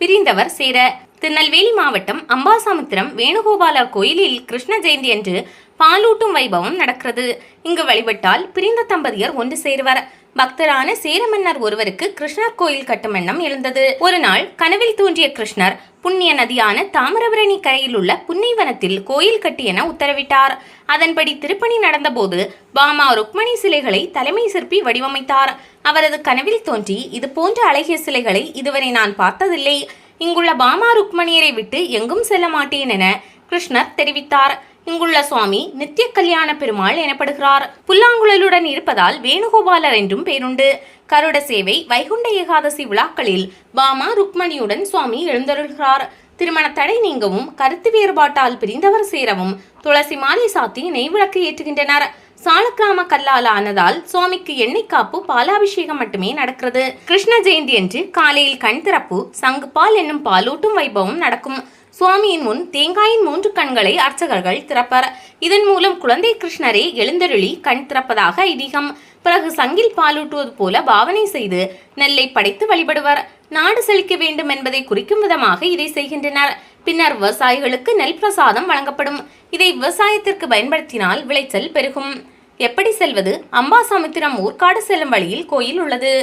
பிரிந்தவர் சேர. திருநெல்வேலி மாவட்டம் அம்பாசமுத்திரம் வேணுகோபாலர் கோயிலில் கிருஷ்ண ஜெயந்தி அன்று பாலூட்டும் வைபவம் நடக்கிறது. இங்கு வழிபட்டால் பிரிந்த தம்பதியர் ஒன்று சேருவர். பக்தரான சேர மன்னர் ஒருவருக்கு கிருஷ்ணர் கோயில் கட்டும் எண்ணம் எழுந்தது. ஒரு நாள் கனவில் தோன்றிய கிருஷ்ணர் புண்ணிய நதியான தாமிரபரணி கரையில் உள்ள புன்னைவனத்தில் கோயில் கட்டி என உத்தரவிட்டார். அதன்படி திருப்பணி நடந்தபோது பாமா ருக்மணி சிலைகளை தலைமை சிற்பி வடிவமைத்தார். அவரது கனவில் தோன்றி, இது போன்ற அழகிய சிலைகளை இதுவரை நான் பார்த்ததில்லை. இங்குள்ள பாமா ருக்மணியரை விட்டு எங்கும் செல்ல மாட்டேன் என கிருஷ்ணர் தெரிவித்தார். இங்குள்ள சுவாமி நித்திய கல்யாண பெருமாள் எனப்படுகிறார். புல்லாங்குழலுடன் இருப்பதால் வேணுகோபாலர் என்றும் பேருண்டு. கருட சேவை, வைகுண்ட ஏகாதசி விழாக்களில் பாமா ருக்மணியுடன் சுவாமி எழுந்தருள்கிறார். திருமண தடை நீங்கவும், கருத்து வேறுபாட்டால் பிரிந்தவர் சேரவும் துளசி மாலை சாத்தி நெய்விளக்கு ஏற்றுகின்றனர். சாலக்கிராம கல்லால் ஆனதால் சுவாமிக்கு எண்ணெய் காப்பு, பாலாபிஷேகம் மட்டுமே நடக்கிறது. கிருஷ்ண ஜெயந்தி அன்று காலையில் கண் திறப்பு, சங்குபால் என்னும் பாலூட்டும் வைபவம் நடக்கும். சுவாமியின் முன் தேங்காயின் 3 கண்களை அர்ச்சகர்கள் திறப்பர். இதன் மூலம் குழந்தை கிருஷ்ணரே எழுந்தருளி கண் திறப்பதாக ஐதீகம். பிறகு சங்கில் பாலூட்டுவது போல பாவனை செய்து நெல்லை படைத்து வழிபடுவர். நாடு செழிக்க வேண்டும் என்பதை குறிக்கும் விதமாக இதை செய்கின்றனர். பின்னர் விவசாயிகளுக்கு நெல் பிரசாதம் வழங்கப்படும். இதை விவசாயத்திற்கு பயன்படுத்தினால் விளைச்சல் பெருகும். எப்படி செல்வது? அம்பாசமுத்திரம் ஊர்காடு செல்லும் வழியில் கோயில் உள்ளது.